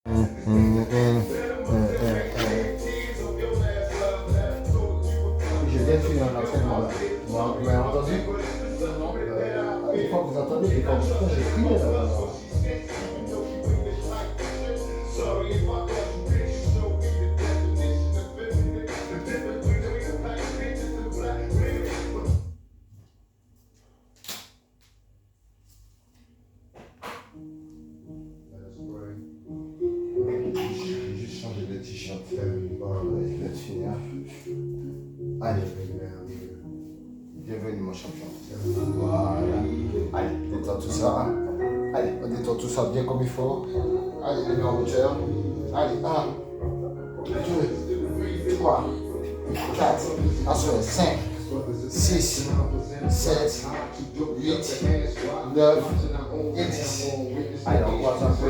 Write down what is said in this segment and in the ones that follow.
Je viens de finir un entraînement là. Vous m'avez entendu? Des fois vous entendez, des fois vous entendez, j'ai crié là. J'ai juste changé de t-shirt. Je viens de finir. Allez, bienvenue mon champion. Voilà. Allez, détends tout ça. Hein. Allez, on détend tout ça bien comme il faut. Allez, les en hauteur. Allez, 1, 2, 3, 4, ensuite 5, 6, 7, 8, 9 et 10. Allez, on croise un peu.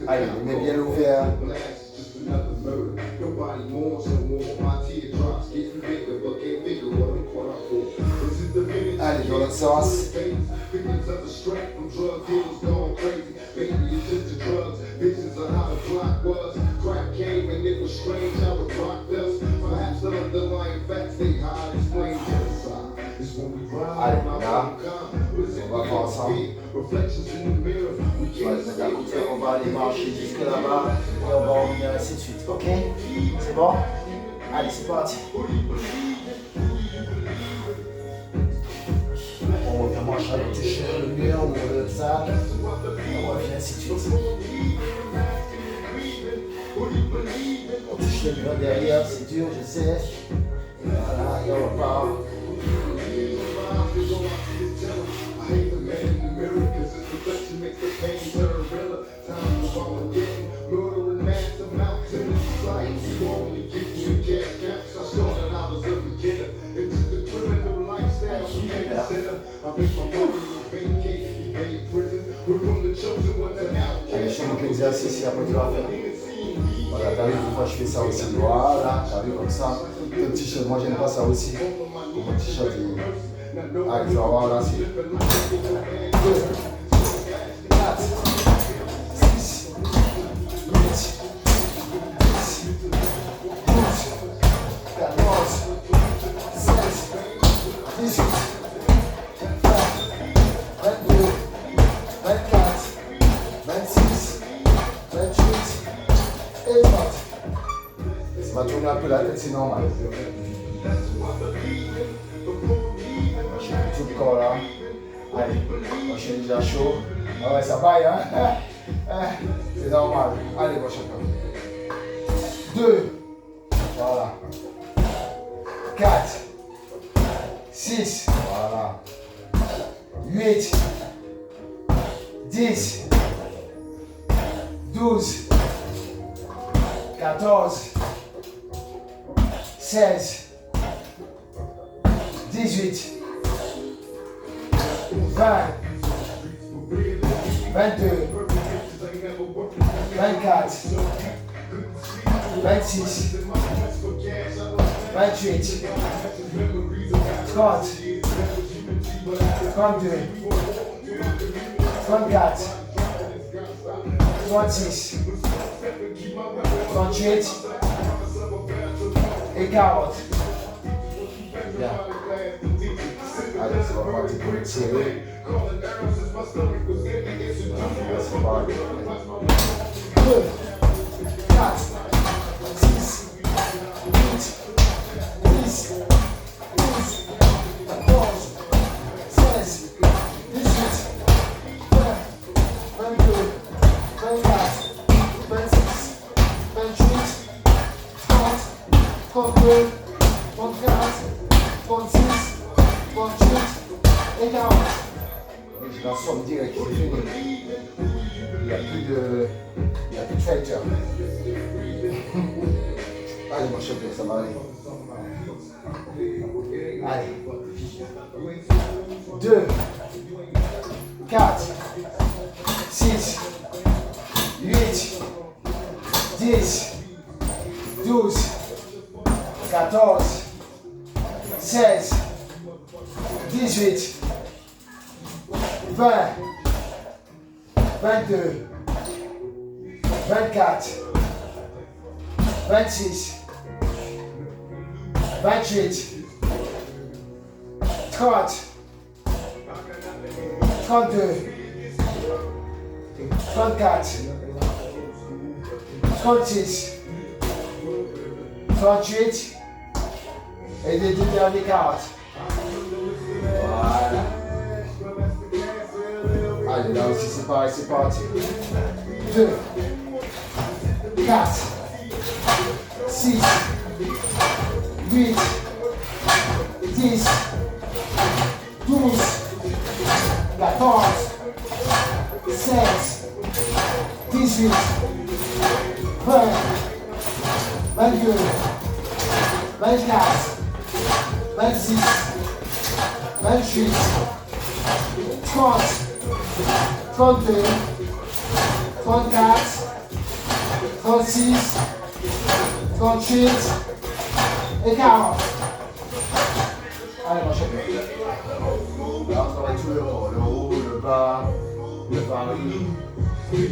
Allez, on est bien ouvert. Allez, dans l'autre sens. Allez, là, on va voir ensemble. On va aller marcher jusque là-bas et on va revenir ainsi de suite, ok? C'est bon? Allez, c'est parti. On revient marcher avec toucher le mur ou le sac. On revient ainsi de suite. On touche le mur derrière, c'est dur, je sais. Et voilà, et on repart. Allez, je fais mon exercice et après tu vas faire. Voilà, t'as vu, des fois je fais ça aussi. Voilà, t'as vu comme ça. Ton t-shirt, moi j'aime pas ça aussi. Mon t-shirt, allez, tu vas voir là, c'est 2, 4, 6, 8, 10, 12, 14, 16, 18, 20, 22, 24, 26, 28 et 30. Ça va tourner un peu la tête, c'est normal. Je suis tout le corps là. Allez, moi je suis déjà chaud. Ah ouais, ça baille, hein? C'est normal. Allez, mon champion. 2. Voilà. 4. 6. Voilà. 8. 10. 12. 14. 16. 18. 20, 22, 24, 26, 28, 30, 32, 34, 36, 38 et 40. Bien. Allez, c'est pas parti pour le tirer. C'est parti. 2, 4, 6, 8, 10, 12, 14, 16, 18, 20, 22, 24, 26, 28, 30, 32, 34, 36, 38 et 40. Je la somme direct, c'est fini. Il n'y a plus de fighter. Allez, mon champion, ça va aller. Allez. 2, 4, 6, 8, 10, 12, 14, 16, 18, 20, 22, 24, 26, 28, 30, 32, 34, 36, 38 et les deux derniers 40. Voilà. Allez, là aussi c'est pareil, c'est parti. 2, 4, 6, 8, 10, 12, 14, 16, 18, 20, 22, 24, 26, 28, 30, 32, 34, 36, 38 et 40. Allez, mon chef. Là, on travaille tout le haut, le bas, le pari.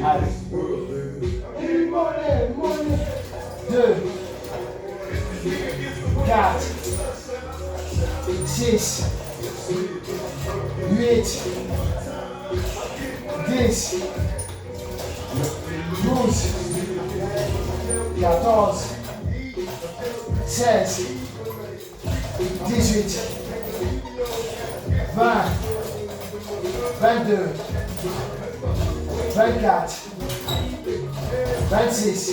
Allez. 2, 4, 6, 8, 10, 12, 14, 16, 18, 20, 22, 24, 26,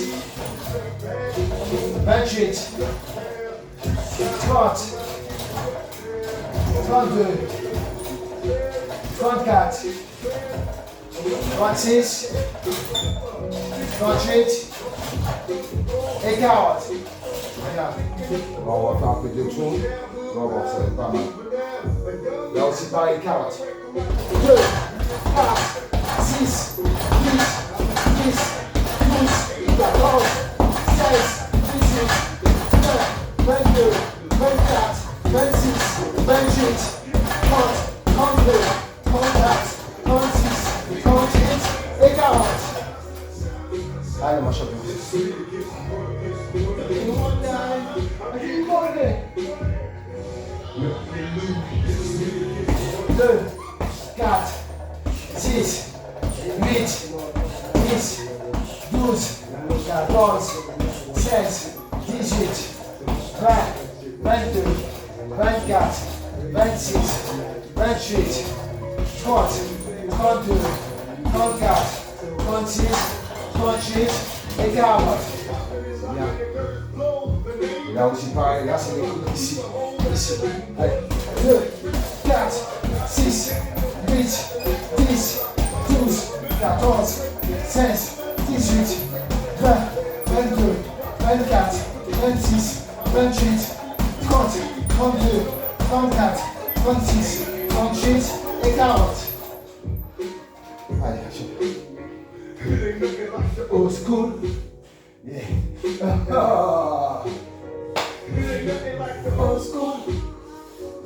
28, 30, 32, 34, 36, 38 et 40. Regarde. On va faire un peu de tour. On va voir, ça va être pas mal. Là aussi pareil, 40. 2, 4, 6, 8, 10, 12, 14, 16, 18, 20, 22, 24, 26, 28, 30, 32, 34, 36, 38 et 40. Allez, mon champion. 2, 4, 6, 8, 10, 12, 14, 16, 18, 20, 22, 24, 26, 28, 30, 32, 34, 36, 38 et 40. C'est bien. Et là aussi pareil, là c'est les coudes ici. Ici. Allez. 2, 4, 6, 8, 10, 12, 14, 16, 18, 20, 22, 24, 26, 28, 30, 32, 34, 36, 38 et 40. Allez, au school. Yeah. Au school.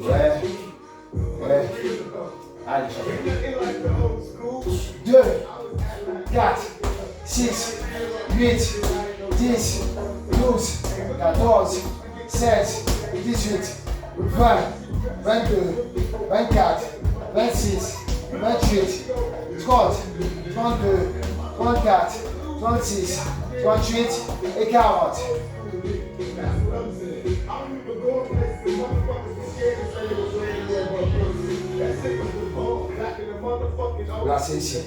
Ouais. Ouais. Allez, 2, 4, 6, 8, 10, 12, 14, 16, 18, 20, 22, 24, 26, 28, 30, 32, 34, 36, 38 et 40. Là, c'est ici.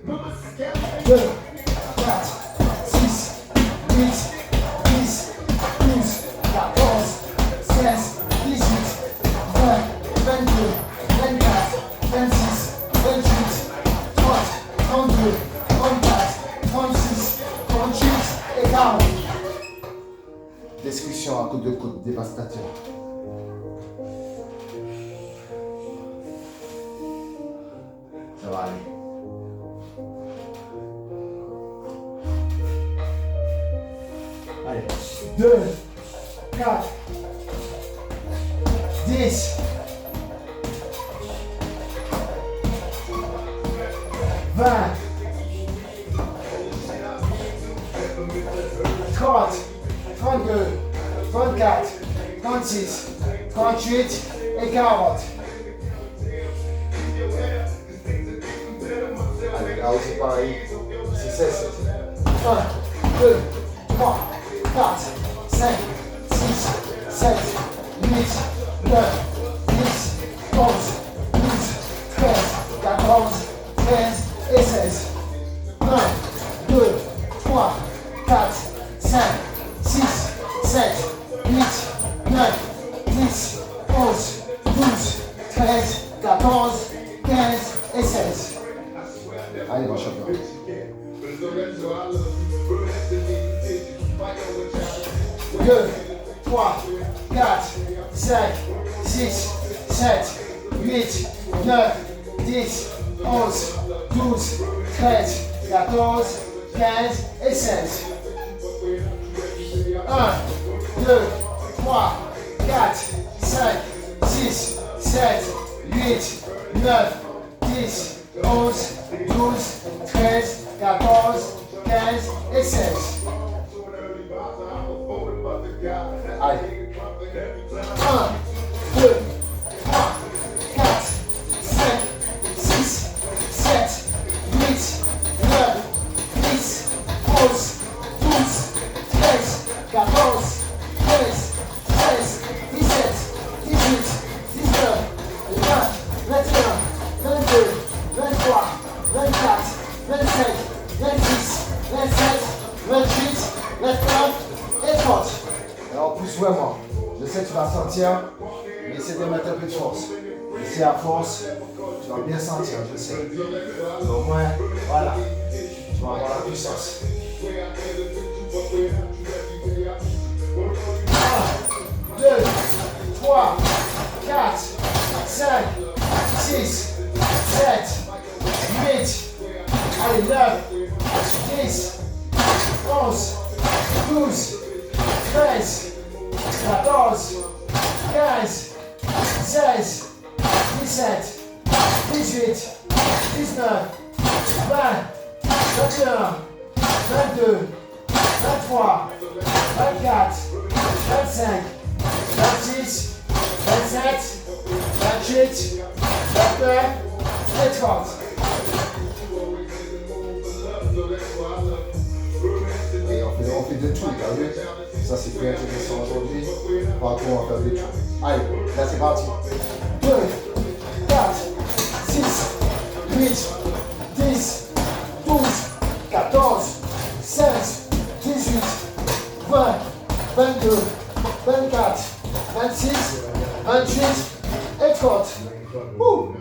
2, 4, 6, 8, 10, 12, 14, 16, 18, 20, 22, 24, 26, 28, 30, 32, 34, 36, 38 et 40. Discussion à coup de coude dévastateur. Ça va aller. Allez. 2, 4, 10, 20, 30, 32, 34, 36, 38 et 40. Allez, là aussi pareil, c'est 16. 1, 2, 3, 4, 5, 6, 7, 8, 9, 10, 11, 12, 13, 14, 15 et 16. 1, 2, 3, 4, 5, 6, 7, 8, 9, 10, 11, 12, 13, 14, 15 et 16. Allez, mon champion. 2, 3, 4, 5, 6, 7, 8, 9, 10, 11, 12, 13, 14, 15 et 16. 1, 2, 3, 4, 5, 6, 7, 8, 9, 10, 11, 12, 13, 14, 15 et 16. Allez. 1, 2, 3, 4, 5, 6, 7, 8, 9, 10, 11, 12, 13, 14, 15, 16, 17, 18, 19, 20, 21, 22, 23, 24, 25, 26, 27, 28, 29 et 30. Alors pousse vraiment. Je sais que tu vas sentir, mais essaie de mettre un peu de force. Et si à force, tu vas bien sentir, je sais. Au moins, voilà, tu vas avoir la puissance. 1, 2, 3, 4, 5, 6, 7, 8, allez, 9, 10, 11, 12, 13, 14, 15, 16, 17, 18, 19, 20, 21, 22, 23, 24, 25, 26, 27, 28, 29 et 30. Et on fait de tout, t'as vu? Ça c'est plus intéressant aujourd'hui. Partout on fait de tout. Allez, là c'est parti. 2, 4, 6, 8, 10, 12, 14, 16, 18, 20, 22, 24, 26, 28 et 30. Ouh.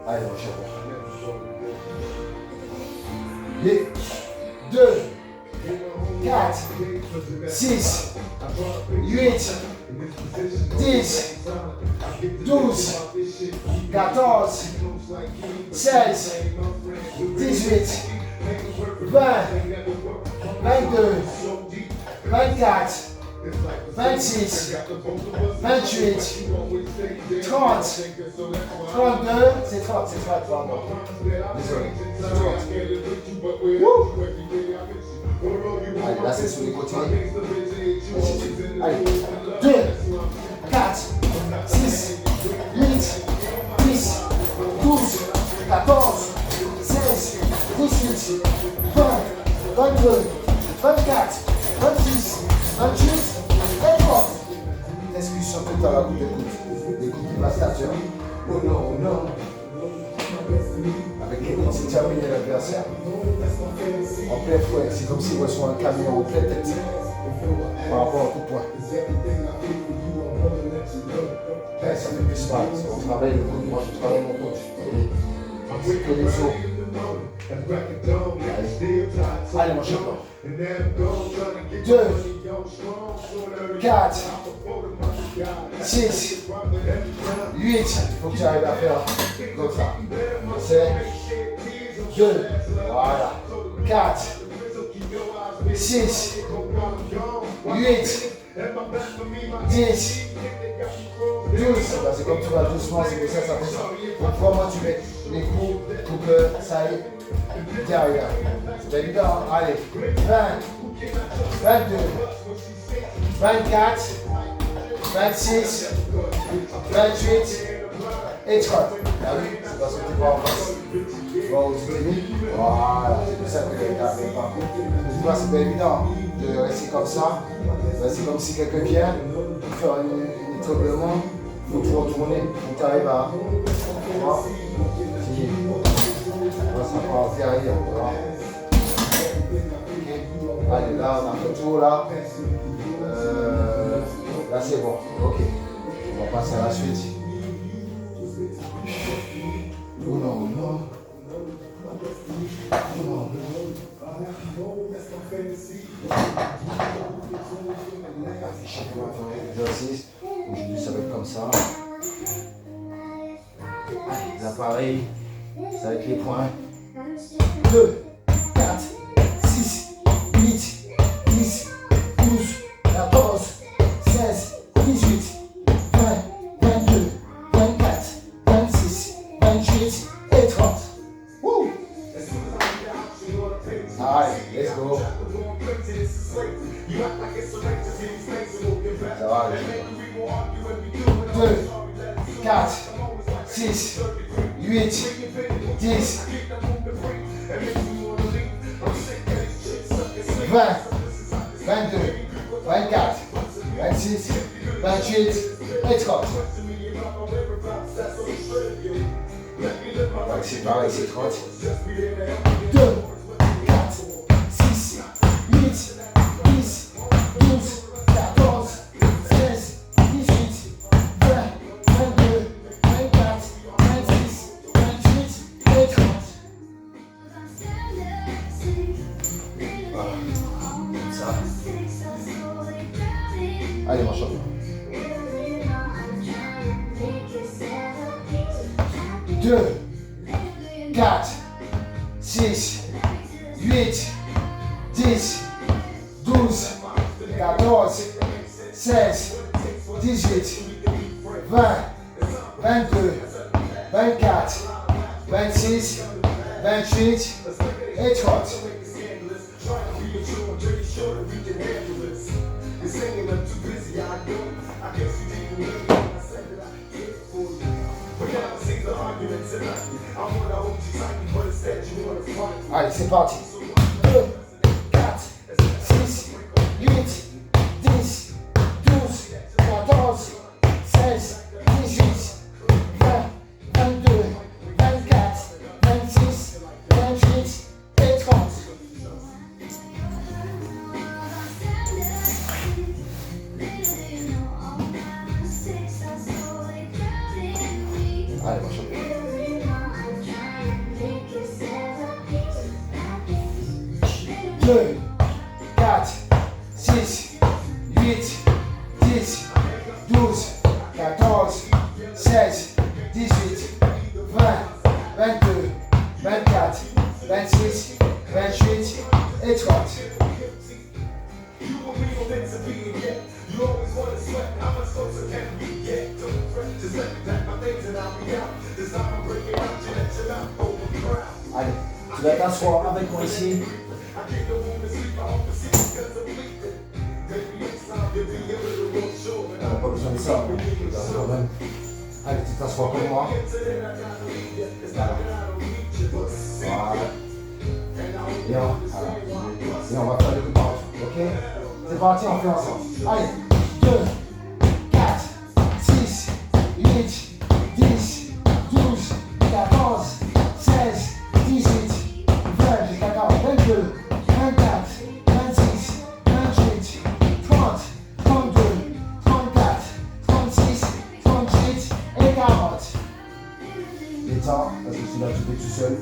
Allez, mon cher. 2, 4, 6, 8, 10, 12, 14, 16, 18, 20, 22, 24, 26, 28, 30, 32, c'est 30, pardon. Désolé, 30. Allez, là c'est sur les côtés. Allez, 2, 4, 6, 8, 10, 12, 14, 16, 18, 20, 22, 24, 26, 28 et 30. Discussion tout à la coupe de coupe. Des coups qui passent la terre. Oh non, oh non. Avec les coups, c'est terminé l'adversaire. En plein fouet, c'est comme s'il reçoit un camion en pleine tête. Par rapport au coup de poing. Ouais, ça fait plus mal. On travaille le coup de poing, je travaille mon coach. C'est que les os. Allez, mon champion. 2, 4, 6, 8. Il faut que tu arrives à faire comme ça. C'est 2, voilà. 4, 6, 8, 10, 12. C'est comme tu vas doucement, c'est pour ça ça fait ça. Donc vraiment tu mets les coups pour que ça aille derrière. C'est évident, hein? Allez, 20, 22, 24, 26, 28 et 30. Ah oui, c'est parce que tu vas en face. Tu vas aux États-Unis. Voilà, c'est pour ça que tu n'as pas. Tu vois, c'est pas évident de rester comme ça. C'est comme si quelqu'un vient faire un étranglement. Il faut tout retourner pour que tu arrives à. Tu vois, ça part derrière. Tu vois. Okay. Allez, là, on a fait le tour là. Là, c'est bon. Ok. On va passer à la suite. Oh non, non. Exercice. Aujourd'hui, ça va être comme ça. Allez, les appareils. Ça va être les points. 2, 4, 6, 8, 10, 12, 14, 16, 18, 20, 22, 24, 26, 28 et 30. Woo! Allez, let's go. Ça va aller. 2, 4, 6, 8, 10, 20, 22, 24, 26, 28 et 30. C'est pareil, c'est 30. 2, 4, 6, 8, 10, 12, 14, 16, 18, 20, 22, 24, 26, 28 et 30. Voilà, comme ça. Allez, mon champion. 2, 4, 6, 8, 10, 12, 14, 16, 18, 20, 22, 24, 26, 28 et 30. Allez, c'est parti. 2, 4, 6, 8, 10, 12, 14, 16, 18, 20, 22, 24, 26, 28 et 30. Allez, mon champion. 2, 4, 6, 8, 10, 12, 14, 16, 18, 20, 22, 24, 26, 28 et 30. Allez, tu vas t'asseoir avec moi ici. On n'a pas besoin de ça, quand même. Allez, tu t'assois comme moi. Voilà. Et on va faire le coup de barre, ok? C'est parti, on fait ensemble. Allez, 2, 4, 6, 8, 10, 12, 14, 16, 18, 20, jusqu'à 40, 22, 24, 26, 28, 30, 32, 34, 36, 38 et 40. Les temps, parce que celui-là tu fais tout seul.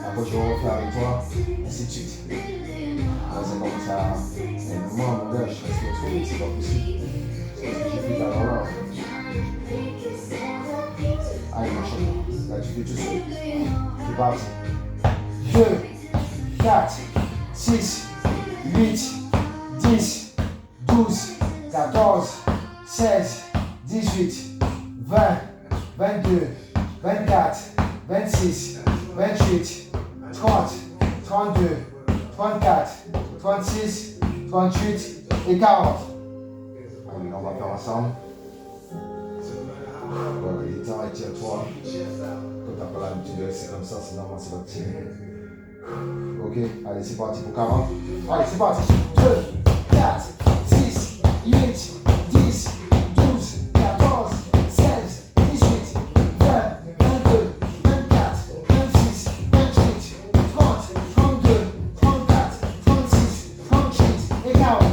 Après je vais refaire avec toi, ainsi de suite. Là c'est comme ça. Moi, mon gars, je reste trop vite, c'est pas possible. C'est ce que j'ai fait tout à l'heure. Allez, mon chéri, là tu fais tout seul. C'est parti. 2, 4, 6, 8, 10, 12, 14, 16, 18, 20, 22, 24, 26, 28, 30, 32, 34, 36, 38 et 40. Allez, on va faire ensemble. Détends et tire-toi. Quand t'as pas l'habitude, c'est comme ça, c'est normal, c'est va tirer. Ok, allez, c'est parti pour 40. Allez, c'est parti. 2, 4, 6, 8, 10, 12, 14, 16, 18, 20, 22, 24, 26, 28, 30, 32, 34, 36, 38 et 40.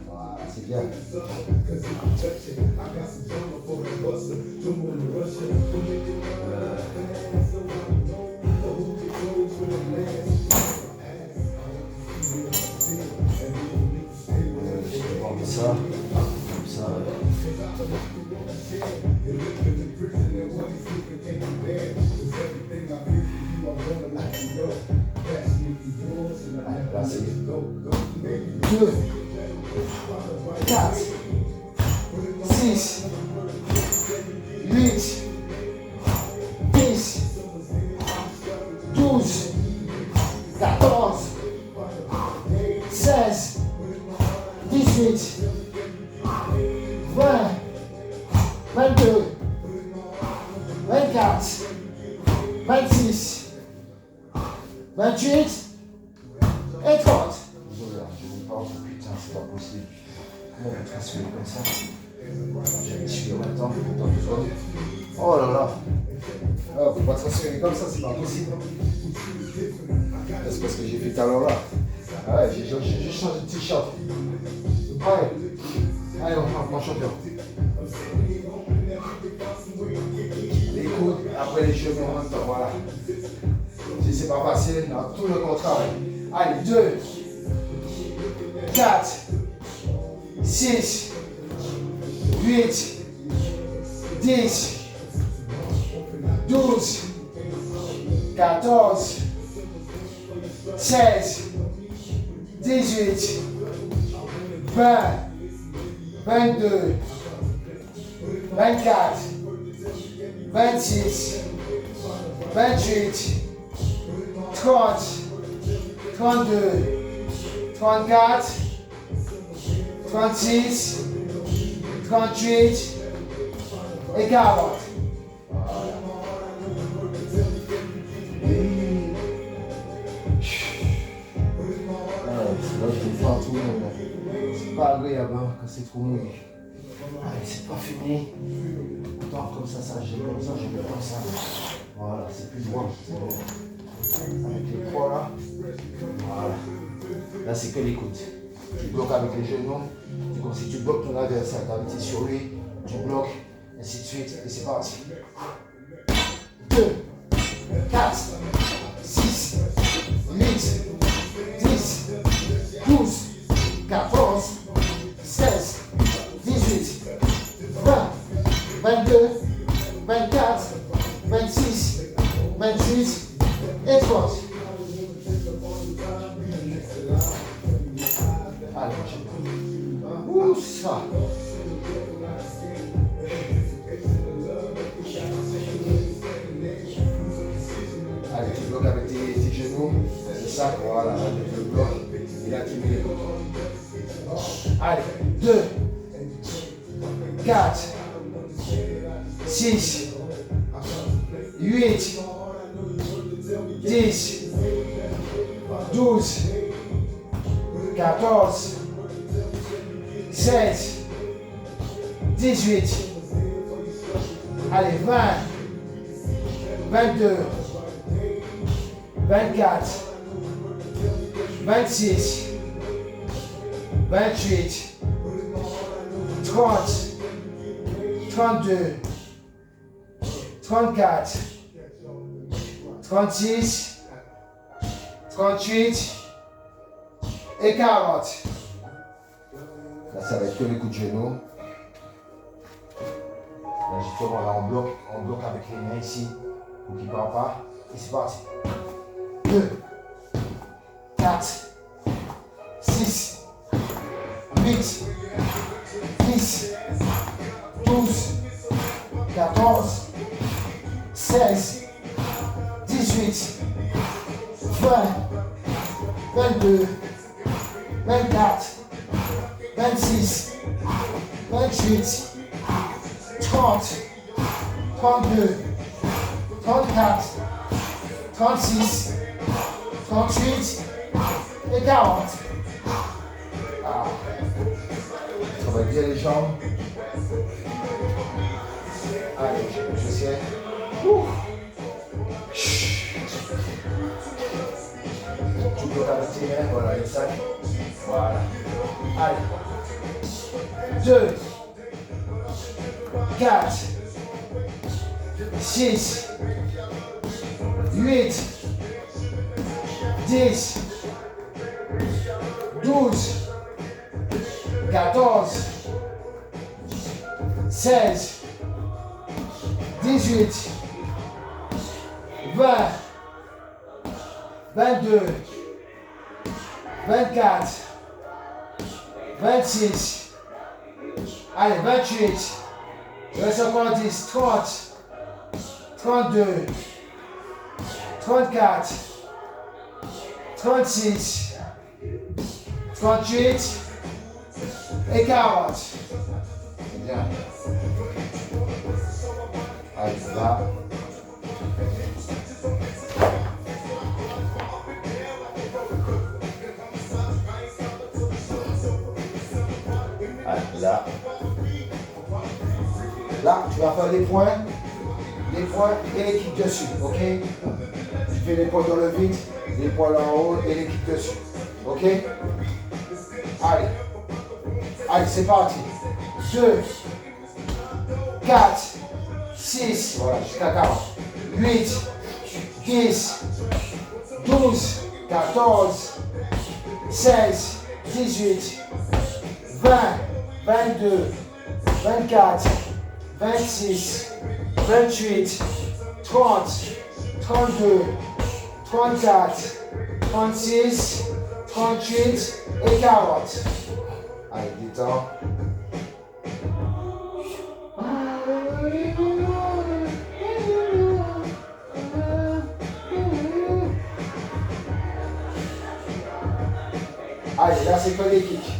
Voilà, c'est bien. Ça, comme ça. Là, c'est 2, 4, 6, 8, 10, 12, 14, 16, 18, 20, 22, 24, 26, 28 et 30. Désolé, je ne parle pas, putain, c'est pas possible. Comment on va transférer comme ça? J'ai un petit peu maintenant, oh là là. Oh, faut pas transférer comme ça, c'est pas possible. C'est parce que j'ai fait tout à l'heure là. Ah ouais, j'ai changé de t-shirt. Allez, on prend mon champion. Les coudes, après les cheveux en même temps, voilà. Si c'est pas facile, non, tout le contraire. Allez, 2, 4, 6, 8, 10, 12, 14, 16, 18, 20, 22, 24, 26, 28, 30, 32, 34, 36, 38 et 40. C'est pas agréable hein, quand c'est trop mouillé. Allez, c'est pas fini. Tant comme ça, j'ai comme ça, je mets comme ça. Voilà, c'est plus droit. Avec les croix là. Voilà. Là, c'est que les coudes. Tu bloques avec les genoux. C'est comme si tu bloques ton adversaire. Tu as un petit sur lui, tu bloques, ainsi de suite. Et c'est parti. 2, 4, 6, 8, 10, 12, 14, 16, 18, 20, 22, 24, 26, 28 et 30. Allez, ouh, ça. Allez, tu bloques avec tes genoux. C'est ça, voilà, avec le bloc. Et là, tu mets les coudes. Allez, 2, 4, 6, 8, 10, 12, 14, 16, 18, allez, 20, 22, 24, 26, 28, 30, 32, 34, 36, 38 et 40. Là, ça va être que les coups de genoux. Là, justement, là, on bloque avec les mains ici pour qu'ils ne partent pas. Et c'est parti. 2, 4, 6, 6, 8, 10, 12, 14, 16, 18, 20, 22, 24, 26, 28, 30, 32, 34, 36, 38 et 40. Ah. Travaille bien les jambes. Allez, je sais. Tu peux t'arrêter, hein, voilà, les sacs. Voilà. Allez. 2, 4, 6, 8, 10, 12, 14, 16, 18, 20, 22, 24, 26, allez, 28, il reste encore 10, 30, 32, 34, 36, 38 et 40. C'est bien. Allez, là. Allez, là. Là, tu vas faire les points et les kicks dessus, ok? Tu fais les points dans le vide, les points là en haut et les kicks dessus, ok? Allez. Allez, c'est parti. 2, 4, 6, voilà, jusqu'à 40. 8, 10, 12, 14, 16, 18, 20, 22, 24, 26, 28, 30, 32, 34, 36, 38 et 40. Allez, détends. Allez, là c'est que les kicks.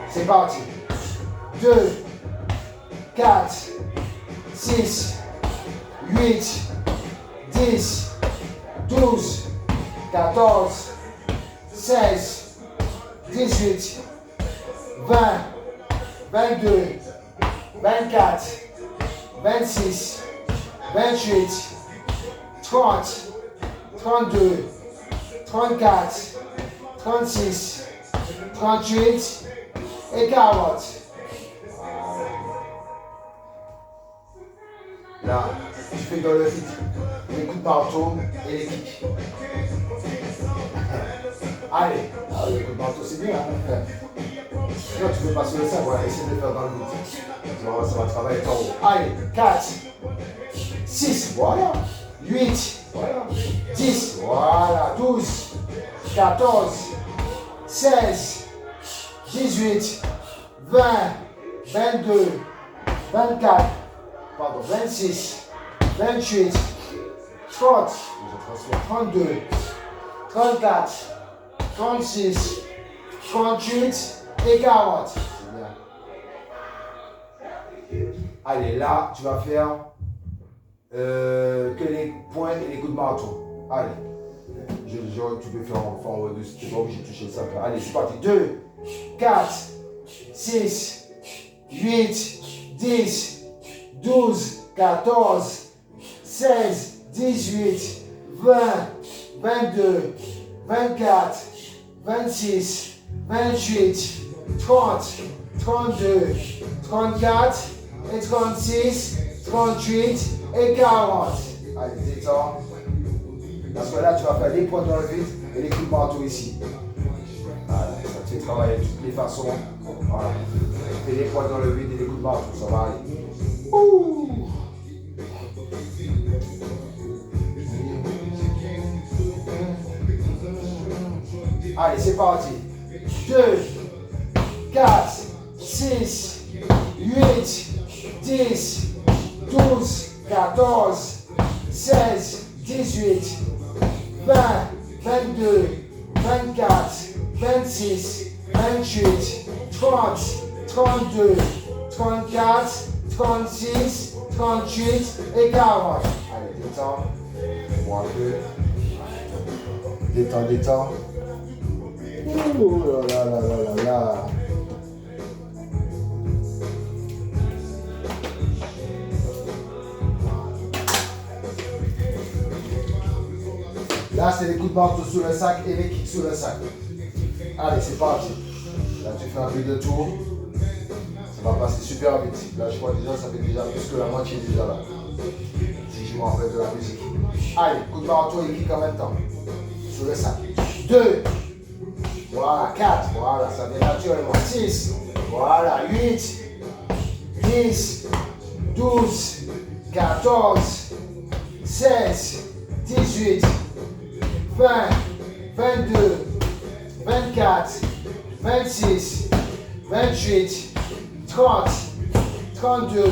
C'est parti. 2, 4, 6, 8, 10, 12, 14, 16, 18, 20, 22, 24, 26, 28, 30, 32, 34, 36, 38 et 40. Là, tu fais dans le vide les coups de marteau et les kicks. Allez, les coups de marteau c'est bien. Hein. Là, tu peux passer le sein, voilà, essaie de le faire dans le vide. Ça va travailler en haut. Allez, 4, 6, voilà. 8, voilà. 10, voilà. 12, 14, 16, 18, 20, 22, 24, pardon, 26, 28, 30, 32, 34, 36, 38 et 40. C'est bien. Allez, là, tu vas faire que les points et les coups de marteau. Allez. Tu peux faire en haut de tu n'es pas obligé de toucher ça. Allez, c'est parti. 2, 4, 6, 8, 10, 12, 14, 16, 18, 20, 22, 24, 26, 28, 30, 32, 34 et 36, 38 et 40. Allez, détends. Parce que là, tu vas faire les points dans le vide et les coups de marteau ici. Voilà, ça te fait travailler de toutes les façons. Voilà. Tu fais les points dans le vide et les coups de marteau, ça va aller. Ouh. Allez, c'est parti. 2, 4, 6, 8, 10, 12, 14, 16, 18, 20, 22, 24, 26, 28, 30, 32, 34, 36, 38 et 40. Allez, détends. Moi un peu. Détends, détends. Ouh là là là là là. Là, c'est les coups de marteau sous le sac et les kicks sous le sac. Allez, c'est parti. Là, tu fais un peu de tour. Ça va passer super vite. Là, je crois déjà, ça fait déjà plus que la moitié déjà là. Si je me rappelle de la musique. Allez, coup de marteau et kick en même temps. Sous le sac. 2. Voilà, 4. Voilà, ça vient naturellement. 6. Voilà, 8. 10. 12. 14. 16. 18. 20, 22, 24, 26, 28, 30, 32,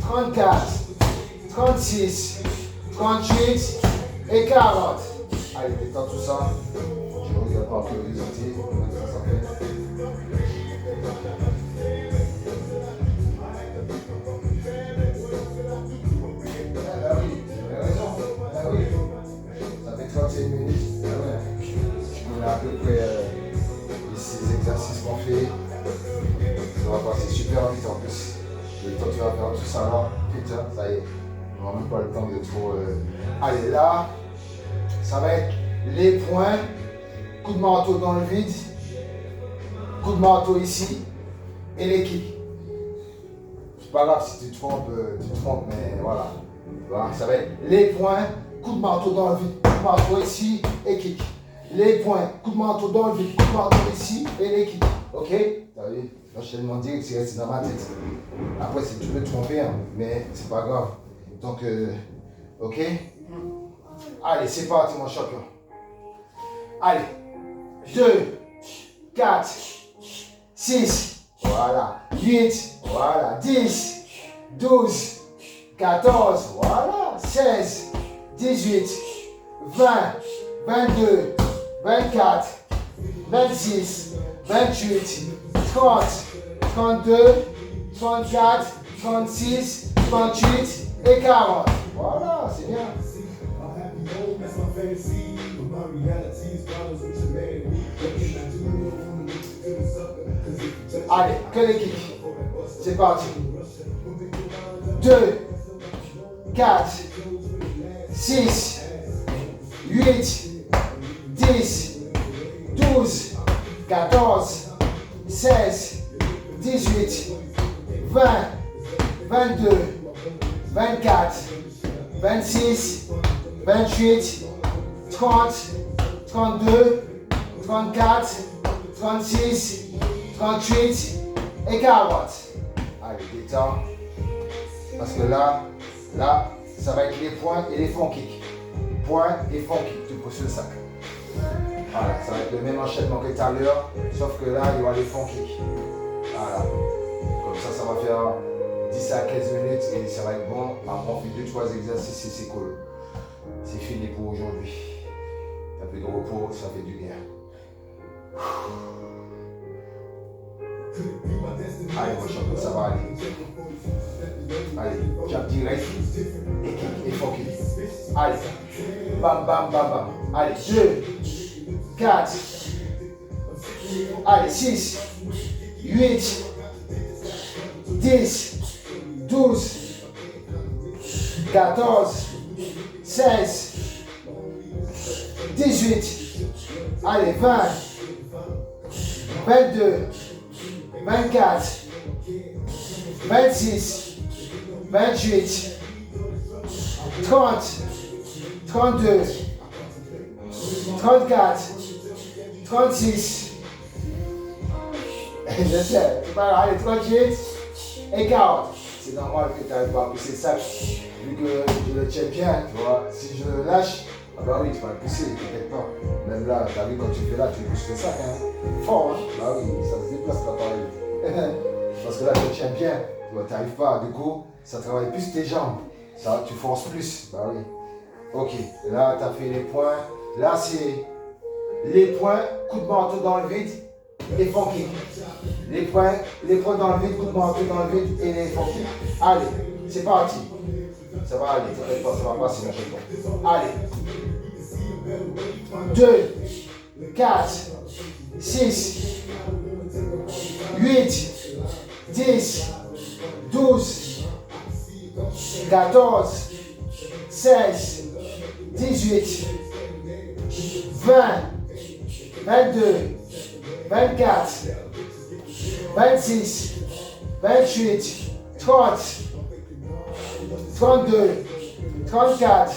34, 36, 38 et 40. Allez, détends tout ça. Je regarde par curiosité. Comment ça fait. Ah oui, tu as raison. Ah oui. 31 minutes, on a à peu près les 6 exercices qu'on fait. Ça va passer super vite en plus. Le temps que tu vas faire tout ça là, putain, ça y est, on n'aura même pas le temps de trop. Allez, là, ça va être les points, coup de marteau dans le vide, coup de marteau ici et les kicks. C'est pas grave si tu te trompes, mais voilà. Voilà, ça va être les points, coup de marteau dans le vide, coup de marteau ici et kick. Les points, coup de marteau dans le vide, coup de marteau ici et les kicks. Ok? T'as vu? L'enchaînement direct, c'est resté dans ma tête. Après, si tu peux te tromper, hein, mais c'est pas grave. Donc, ok? Allez, c'est parti, mon champion. Allez, 2, 4, 6, voilà, 8, voilà, 10, 12, 14, voilà, 16, 18, 20, 22, 24, 26, 28, 30, 32, 34, 36, 38 et 40. Voilà, c'est bien. Allez, que les kicks. C'est parti. 2, 4, 6, 8, 10, 12, 14, 16, 18, 20, 22, 24, 26, 28, 30, 32, 34, 36, 38 et 40. Allez, détends. Parce que là, ça va être les points et les front kicks. Points et front kicks, tu pousses le sac. Voilà, ça va être le même enchaînement que tout à l'heure, sauf que là, il y aura les front kicks. Voilà. Comme ça va faire 10 à 15 minutes et ça va être bon. Après, on fait 2-3 exercices et c'est cool. C'est fini pour aujourd'hui. Un peu de repos, ça fait du bien. Allez, mon champion, ça va aller. Allez, jump direct et kick et front kick. Allez, bam, bam, bam, bam. Allez, 2, 4, allez, 6, 8, 10, 12, 14, 16, 18, allez, 20, 22, 24, 26, 28, 30, 32, 34, 36, je sais, c'est pas grave, allez, 38 et 40. C'est normal que tu n'arrives pas à pousser ça, vu que je le tiens bien, tu vois. Si je le lâche, Ah bah oui, tu vas le pousser, t'inquiète pas. Même là, t'as vu quand tu fais là, tu pousses le sac, hein. Fort, hein. Bah oui, ça se déplace l'appareil. Parce que là, tu tiens bien. Tu n'arrives pas, du coup, ça travaille plus tes jambes. Ça, tu forces plus. Bah oui. Ok, là, tu as fait les points. Là, c'est les points, coup de manteau dans le vide et front kick. Les points dans le vide, coup de manteau dans le vide et les front kick. Allez, c'est parti. Ça va aller, t'inquiète pas, ça va passer, mon coton. Allez. 2, 4, 6, 8, 10, 12, 14, 16, 18, 20, 22, 24, 26, 28, 30, 32, 34,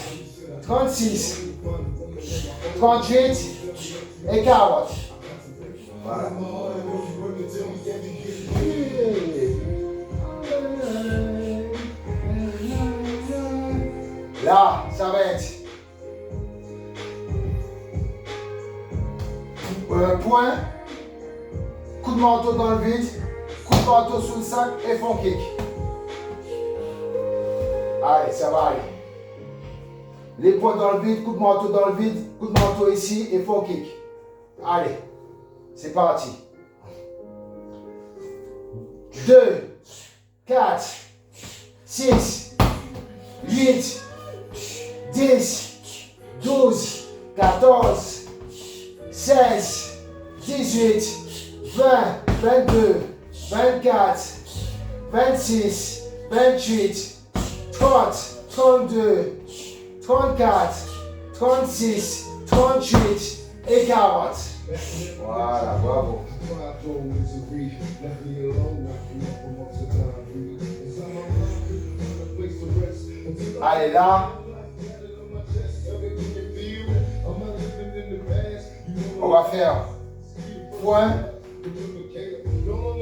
36, 38 et 40. Voilà. Là, ça va être point, coup de manteau dans le vide, coup de manteau sous le sac et front kick. Allez, ça va aller. Les points dans le vide, coup de manteau dans le vide, coup de manteau ici et front kick. Allez, c'est parti. 2, 4, 6, 8, 10, 12, 14, 16, 18, 20, 22, 24, 26, 28, 30, 32, 34, 36, 38 et 40. Voilà, bravo. Allez là. On va faire point,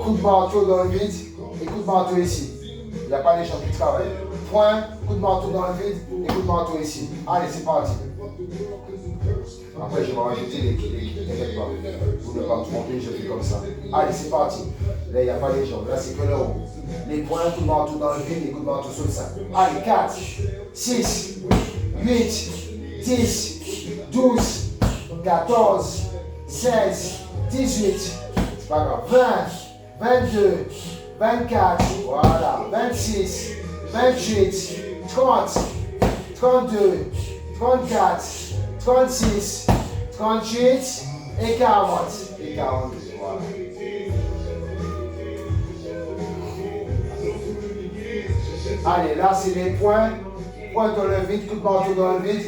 coup de manteau dans le vide et coup de manteau ici. Il n'y a pas les gens qui travaillent. Point, coup de manteau dans le vide et coup de manteau ici. Allez, c'est parti. Après, je vais rajouter les t'inquiète pas. Pour ne pas me tromper, je fais comme ça. Allez, c'est parti. Là, il n'y a pas les jambes. Là, c'est que le haut. Les points, coup de manteau dans le vide et coup de manteau sur le sac. Allez, 4, 6, 8, 10, 12, 14, 16, 18, c'est pas grave, 20, 22, 24, voilà, 26, 28, 30, 32, 34, 36, 38 et 40. Et 40, voilà. Allez, là c'est les points. Point dans le vide, coup de manteau dans le vide.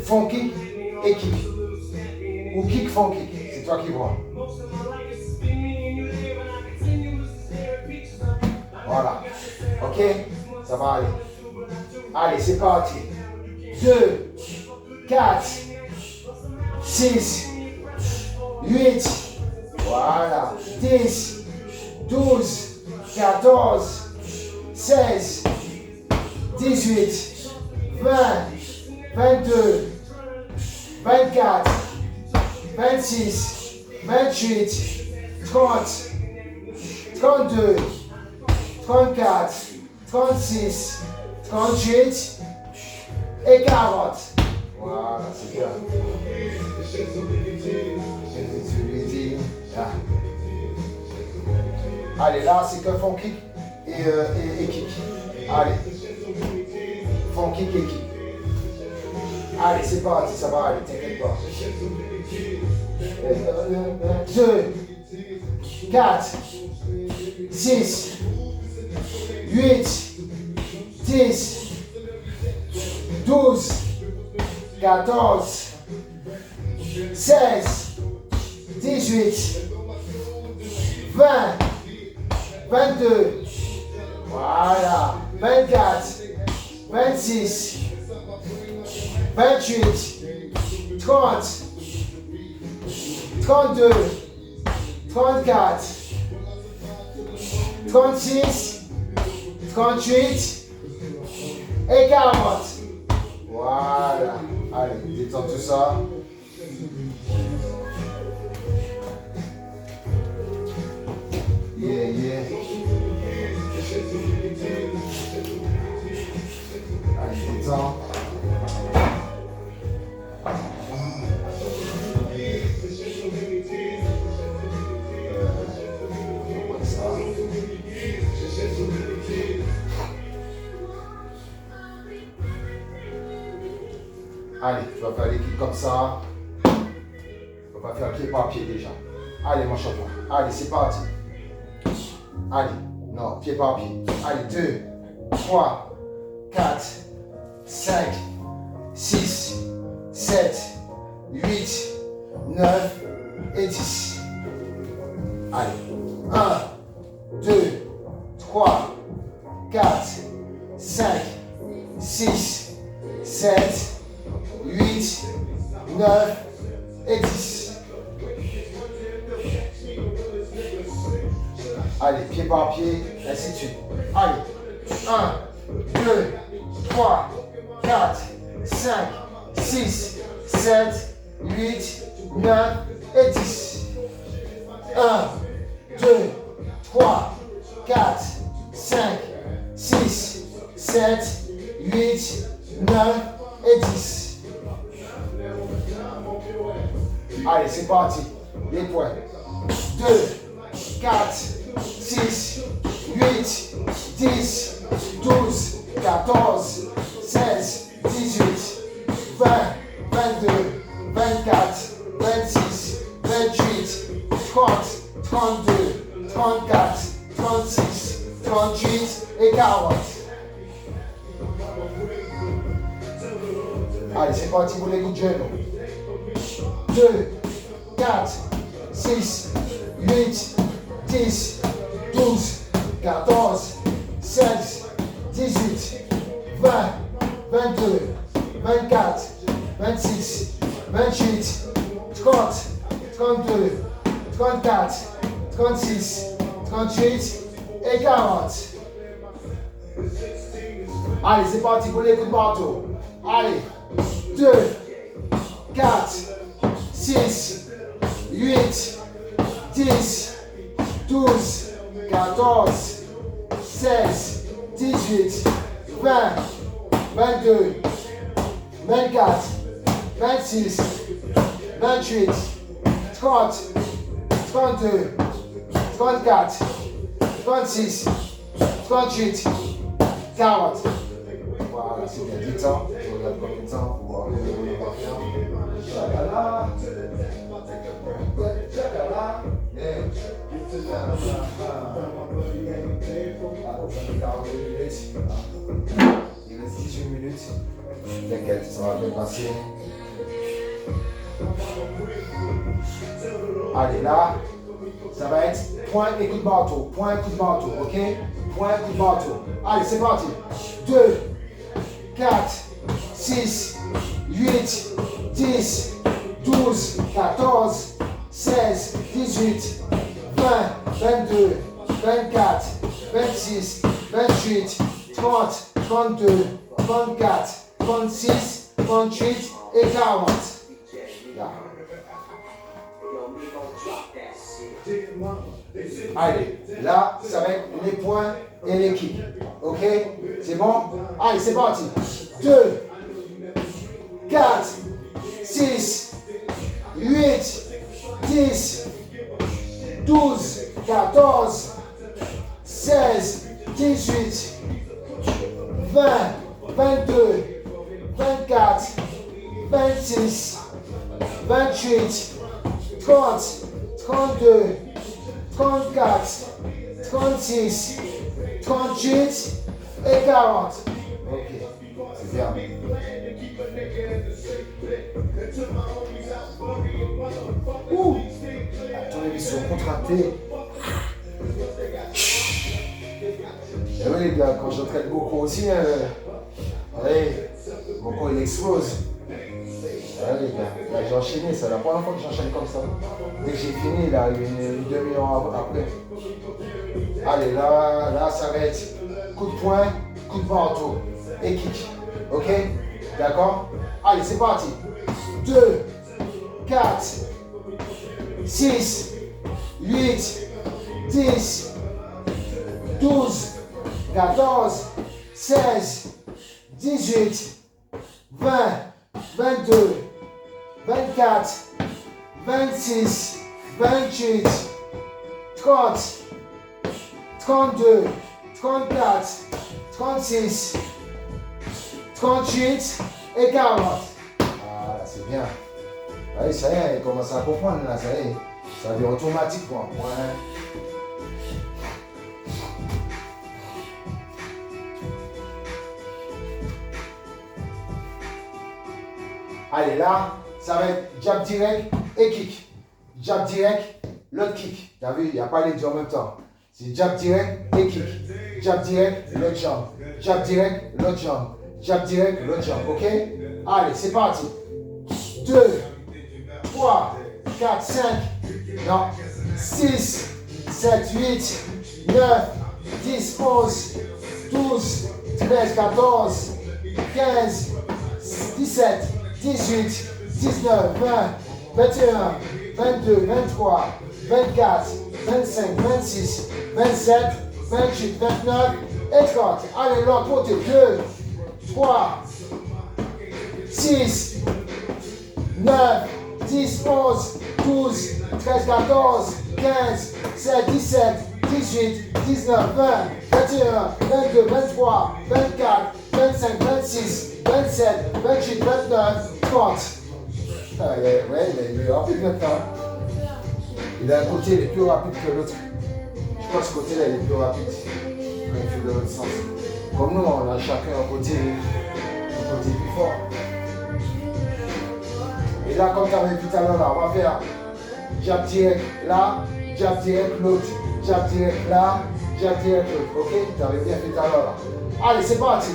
Fond kick et kick. Ou kick, fond kick. C'est toi qui vois. Voilà. Ok? Ça va aller. Allez, c'est parti. 2, 4, 6, 8, voilà. 10, 12, 14, 16, 18, 20, 22, 24, 26, 28, 30, 32, 34, 36, 38 et 40. Voilà, c'est bien. Allez, là, c'est que fond kick et kick. Allez. Fond kick et kick. Allez, c'est parti, ça va aller, t'inquiète pas. 2, 4, 6, 8, 10, 12, 14, 16, 18, 20, 22, voilà, 24, 26, 28, 30, 32, 34, 36, 38 et 40. Voilà. Allez, détends tout ça. Yeah, yeah. Allez, détends. Allez, tu vas faire les kicks comme ça. On va faire pied par pied déjà. Allez, mon champion. Allez, c'est parti. Allez, non, pied par pied. Allez, 2, 3, 4, 5, 6, 7, 8, 9 et 10. Allez, 1, 2, 3, 4, 5, 6, 7, 8, 9 et 10. Allez, pied par pied, ainsi de suite. Allez, 1, 2, 3, 4, 5, 6, 7, 8, 9 et 10. 1, 2, 3, 4, 5, 6, 7, 8, 9 et 10. Allez, c'est parti. Les points. 2, 4, 6, 8, 10, 12, 14, 16, 18, 20, 22, 24, 26, 28, 30, 32, 34, 36, 38 et 40. Allez, c'est parti pour les coups de genou. 2, 4, 6, 8, 10, 12, 14, 16, 18, 20, 22, 24, 26, 28, 30, 32, 34, 36, 38 et 40. Allez, c'est parti pour les coups de marteau. Allez, 2, 4, 6, 8, 10, 12, 14, 16, 18, 20, 22, 24, 26, 28, 30, 32, 34, 36, 38, 40. Voilà, c'est bien. 10 ans. Je regarde combien de temps pour voir le va faire. Chagala. Chagala. Il reste 18 minutes. T'inquiète, ça va bien passer. Allez, là, ça va être point et coup de marteau. Point, coup de marteau, ok? Point, coup de marteau. Allez, c'est parti. 2, 4, 6, 8, 10, 12, 14, 16, 18, 20, 22, 24, 26, 28, 30, 32, 34, 36, 38 et 40. Là. Allez, là, ça va être les points et les kicks. Ok? C'est bon? Allez, c'est parti. 2, 4, 6, 8, 10, 12, 14, 16, 18, 20, 22, 24, 26, 28, 30, 32, 34, 36, 38 et 40. Ok, c'est bien. Ouh, ton émission contractée. Et oui les gars, quand j'entraîne beaucoup aussi, allez, mon corps il explose. Allez les gars, là j'ai enchaîné, c'est la première fois que j'enchaîne comme ça. Dès que j'ai fini, là, une demi-heure après. Allez, là, ça va être coup de poing, coup de marteau et kick. Ok? D'accord? Allez, c'est parti. 2, 4, 6, 8, 10, 12, 14, 16, 18, 20, 22, 24, 26, 28, 30, 32, 34, 36, 38 et 40. Voilà, c'est bien. Oui, ça y est, il commence à comprendre là, ça y est. Ça devient automatique quoi. Ouais. Allez, là, ça va être jab direct et kick. Jab direct, l'autre kick. T'as vu, il n'y a pas les deux en même temps. C'est jab direct et kick. Jab direct, l'autre jambe. Jab direct, l'autre jambe. Jab direct, l'autre jambe, ok? Allez, c'est parti. 2, 3, 4, 5, non, 6, 7, 8, 9, 10, 11, 12, 13, 14, 15, 17, 18, 19, 20, 21, 22, 23, 24, 25, 26, 27, 28, 29 et 30. Allez, l'autre côté. 2, 3, 6, 9, 10, 11, 12, 13, 14, 15, 16, 17, 18, 19, 20, 21, 22, 23, 24, 25, 26, 27, 28, 29, 30. Ah, ouais, il est rapide maintenant. Il a un côté, il est plus rapide que l'autre. Je crois que ce côté-là, il est plus rapide quand il fait de l'autre sens. Comme nous, on a chacun un côté plus fort. Et là, comme tu avais vu tout à l'heure, là, on va faire jab direct là, jab direct l'autre, jab direct là, jab direct l'autre. Ok? Tu avais bien fait tout à l'heure là. Allez, c'est parti.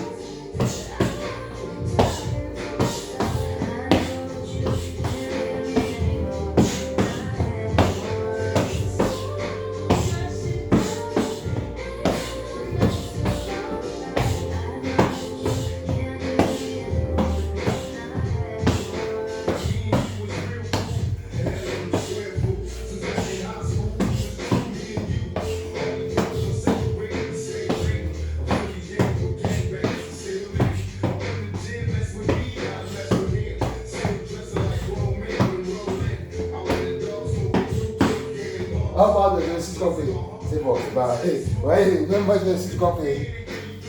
Ah pardon, je me suis trompé. C'est bon, c'est pas. Oui, même moi je me suis trompé.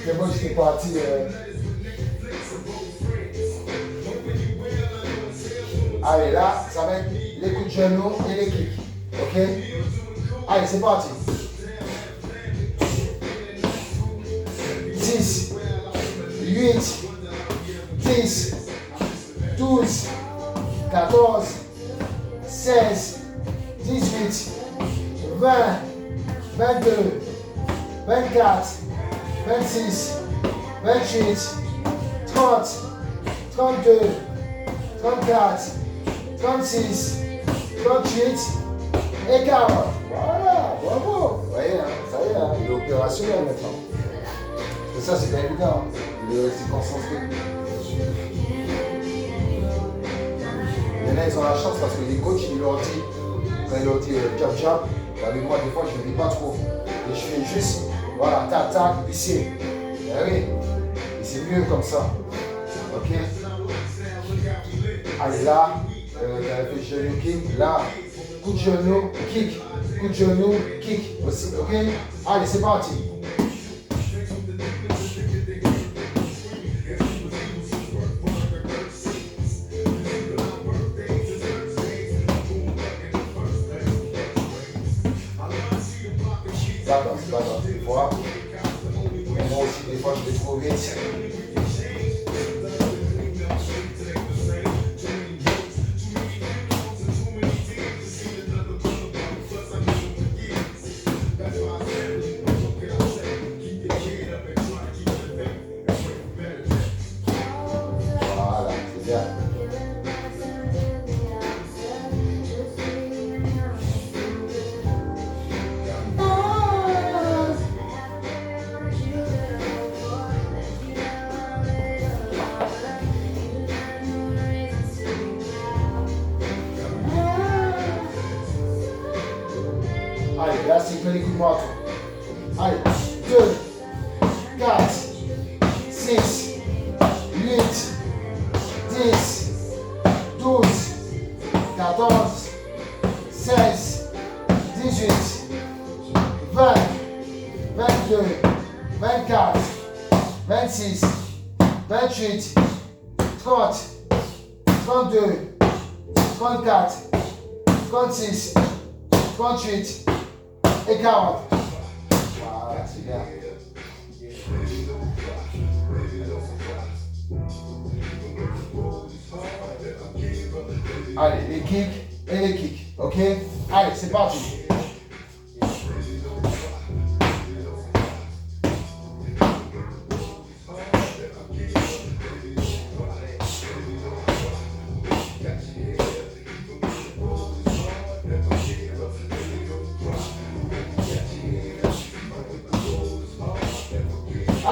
Mais moi j'étais parti. Allez, là, ça va être les coups de genoux et les kicks. Ok? Allez, c'est parti. 10, 8, 10, 12, 14, 16, 18, 20, 22, 24, 26, 28, 30, 32, 34, 36, 38 et 40. Voilà, bravo. Vous voyez, hein, ça y est, hein, il est opérationnel maintenant. Et ça, c'est pas évident. Hein. Il est aussi concentré. Il y en a, ils ont la chance parce que les coachs, ils leur disent, quand ils leur disent jab jab, avec moi, des fois, je ne dis pas trop. Et je fais juste, voilà, tac tac, pisser. Eh oui, et c'est mieux comme ça. Ok? Allez, là, le genou kick, là, coup de genou, kick, coup de genou, kick. Aussi, ok? Allez, c'est parti. D'accord, c'est pas grave, des fois. Mais moi aussi, des fois, je vais trop vite. Voilà, c'est bien. Allez, là, c'est que les coups de marteau. Allez, 2, 4, 6, 8, 10, 12, 14, 16, 18, 20, 22, 24, 26, 28, 30, 32, 34, 36, 38 et 40. Voilà, c'est bien. Allez, les kicks et les kicks, ok? Allez, c'est parti.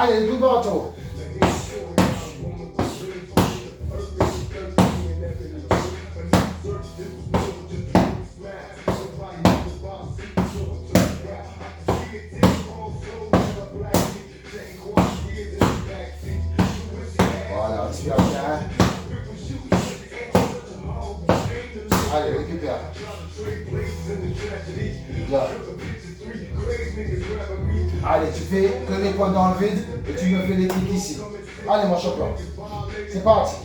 Allez, le coup de marteau. Voilà, respire bien. Allez, récupère. Bien. Allez, tu fais que les points dans le vide et tu me fais les kicks ici. Allez, mon champion. C'est parti.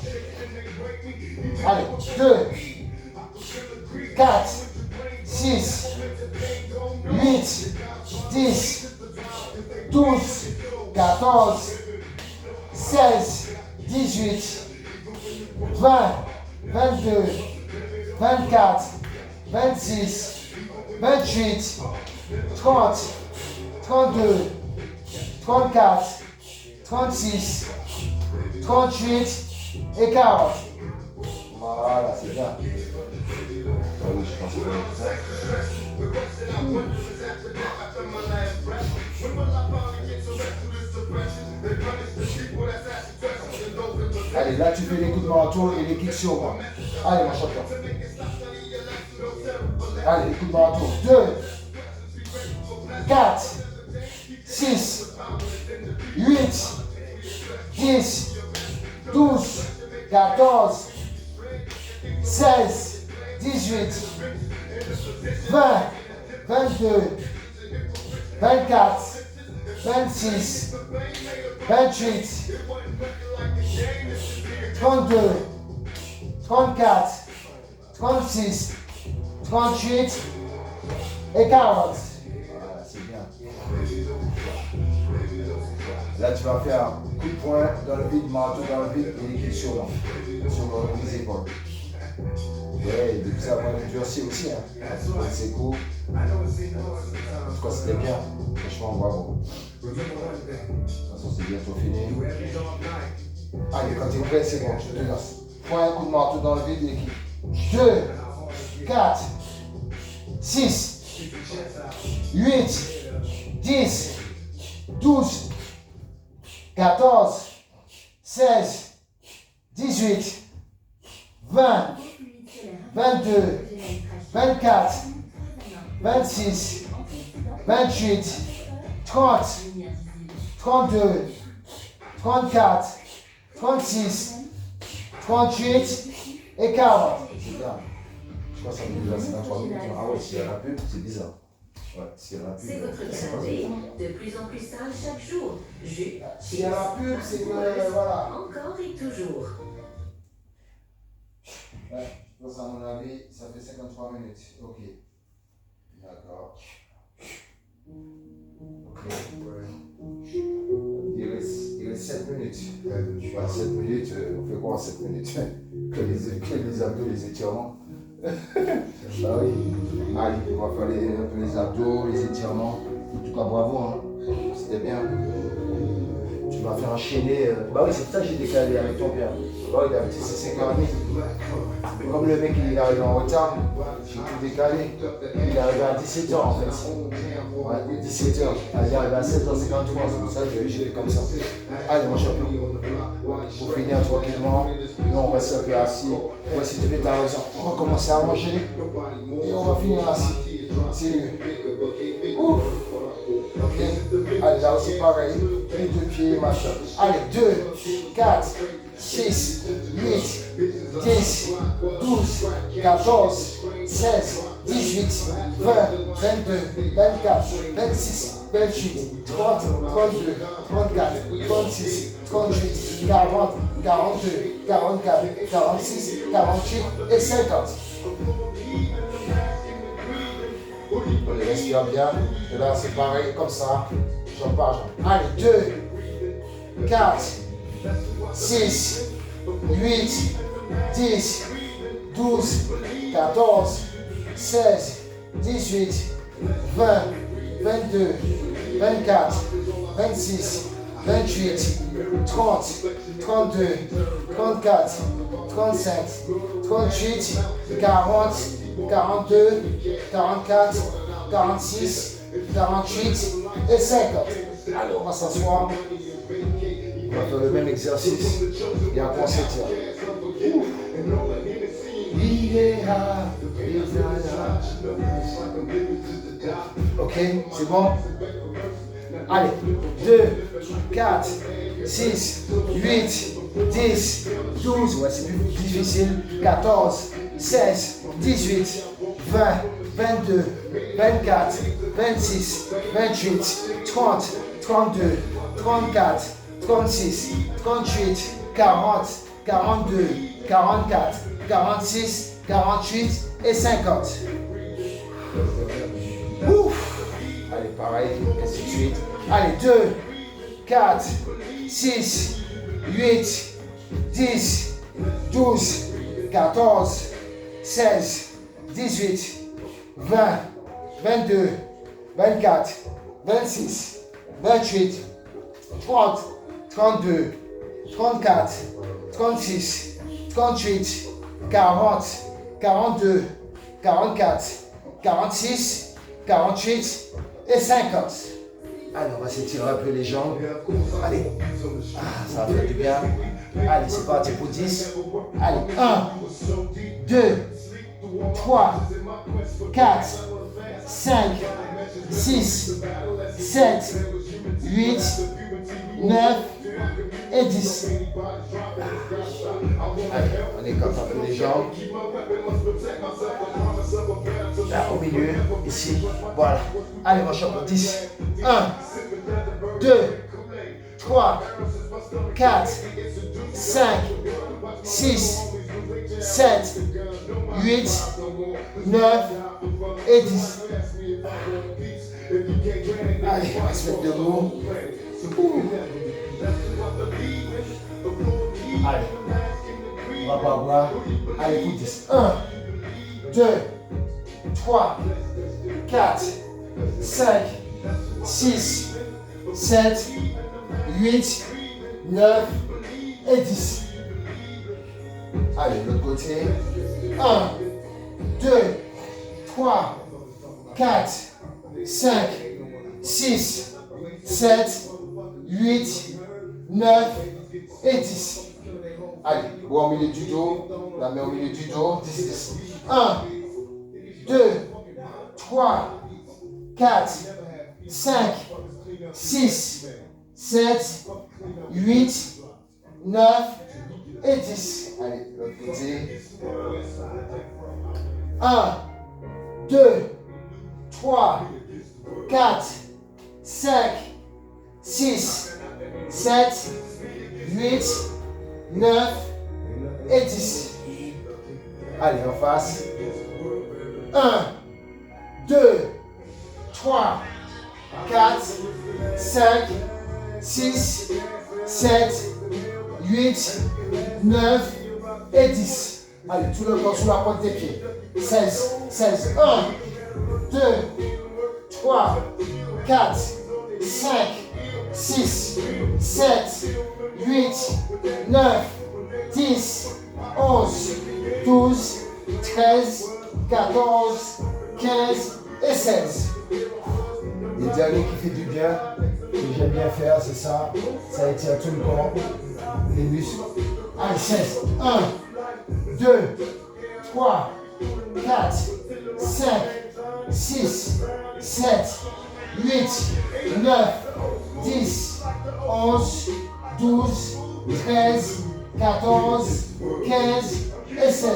Allez, 2, 4, 6, 8, 10, 12, 14, 16, 18, 20, 22, 24, 26, 28, 30, 32, 34, 36, 38 et 40. Voilà, c'est bien. Oui, je pense que c'est ça. Allez, là tu fais les coups de marteau et les kicks sur moi. Allez, mon champion. Allez, les coups de marteau. 2, 4, 6, 8, 10, 12, 14, 16, 18, 20, 22, 24, 26, 28, 32, 34, 36, 38 et 40. Voilà, c'est bien. Là, tu vas faire un coup de poing dans le vide, marteau dans le vide et les kicks sur les épaules. Ouais, depuis ça va durcir aussi. Hein. C'est cool. En tout cas, c'était bien. Franchement, bravo. De toute façon, c'est bientôt fini. Allez, quand tu es prêt, c'est bon, je te laisse. Point, un coup de marteau dans le vide et les kicks. 2, 4, 6, 8, 10, 12, 14, 16, 18, 20, 22, 24, 26, 28, 30, 32, 34, 36, 38 et 40. C'est bien. Je crois que ça me dit 23 minutes. Ah ouais, s'il y a la pub, c'est bizarre. Ouais, s'il y a la pub. C'est votre canapé, de plus en plus sale chaque jour. S'il y a la pub, c'est que voilà. Encore et toujours. Ouais, je pense à mon avis, ça fait 53 minutes. Ok. D'accord. Ok. Il reste 7 minutes. Ouais, 7 minutes, on fait quoi en 7 minutes? Que les abdos, les étirements. Bah oui. Allez, on va faire un peu les abdos, les étirements. En tout cas, bravo, hein. C'était bien. Tu m'as fait enchaîner. Bah oui, c'est pour ça que j'ai décalé avec ton père. Bah oui, d'habitude c'est 5h30. Comme le mec il est arrivé en retard, j'ai tout décalé. Il est arrivé à 17h en fait. Ouais, 17h. Il est arrivé à 7h53, c'est pour ça que j'ai fait comme ça. Allez, mon champion. Pour finir tranquillement, nous on reste un peu assis. Voici, tu fais ta raison. On va commencer à manger et on va finir assis. C'est mieux. Allez, là aussi pareil. Les deux pieds, machin. Allez, 2, 4, 6, 8, 10, 12, 14, 16, 18, 20, 22, 24, 26, 28, 30, 32, 34, 36, 38, 40, 42, 44, 46, 48 et 50. On les respire bien. Et là, c'est pareil, comme ça. Jambe par jambe. Allez, 2, 4, 6, 8, 10, 12, 14, 16, 18, 20, 22, 24, 26, 28, 30, 32, 34, 35, 38, 40, 42, 44, 46, 48 et 50. Allez, on va s'asseoir. On va faire le même exercice et après on s'étire. Ok, c'est bon? Allez, 2, 4, 6, 8, 10, 12, ouais, c'est plus difficile, 14, 16, 18, 20, 22, 24, 26, 28, 30, 32, 34, 36, 38, 40, 42, 44, 46, 48 et 50. Ouf. Allez, pareil, ainsi de suite. Allez, 2, 4, 6, 8, 10, 12, 14, 16, 18, 20, 22, 24, 26, 28, 30, 32, 34, 36, 38, 40, 42, 44, 46, 48 et 50. Allez, on va s'étirer un peu les jambes. Allez, ça va faire du bien. Allez, c'est parti pour 10. Allez, 1, 2, 3, 4, 5, 6, 7, 8, 9 et 10. Allez, on écarte un peu les jambes. Là, au milieu, ici. Voilà. Allez, on change pour 10. 1, 2, 3, 4, 5, 6, 7, 8, 9 et 10. Allez, on va se mettre debout. Allez, on va pas voir. Allez, pour 10. 1, 2, 3, 4, 5, 6, 7, 8, 9 et 10. Allez, de l'autre côté. 1, 2, 3, 4, 5, 6, 7, 8, 9 et 10. Allez, bois au milieu du dos, la main au milieu du dos, 10, 10. 1, 2, 3, 4, 5, 6, 7, 8, 9 et 10. Allez, de l'autre côté. 1, 2, 3, 4, 5, 6, 7, 8, 9 et 10. Allez, en face. 1, 2, 3, 4, 5, 6, 7, 8, 9 et 10. Allez, tout le corps sous la pointe des pieds. 16, 16. 1, 2, 3, 4, 5, 6, 7, 8, 9, 10, 11, 12, 13, 14, 15 et 16. Le dernier qui fait du bien, que j'aime bien faire, c'est ça. Ça étire tout le corps, les muscles. Allez, 16. 1, 2, 3, 4, 5, 6, 7, 8, 9, 10, 11, 12, 13, 14, 15 et 16.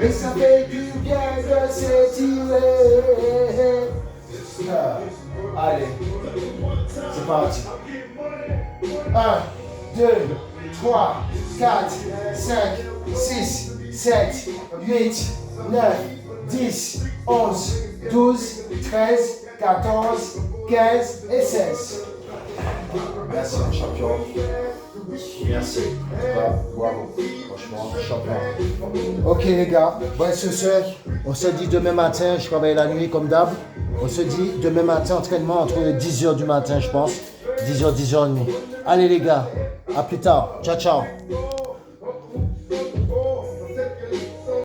Et ça fait du bien de s'étirer. Allez, c'est parti. 1, 2, 3, 4, 5, 6, 7, 8, 9, 10, 11, 12, 13, 14, 15 et 16. Merci mon champion. Merci. Bravo. Franchement, champion. Ok les gars, bon ce soir, on se dit demain matin, je travaille la nuit comme d'hab. On se dit demain matin, entraînement entre 10h du matin je pense. 10h, 10h30. Allez les gars, à plus tard. Ciao, ciao.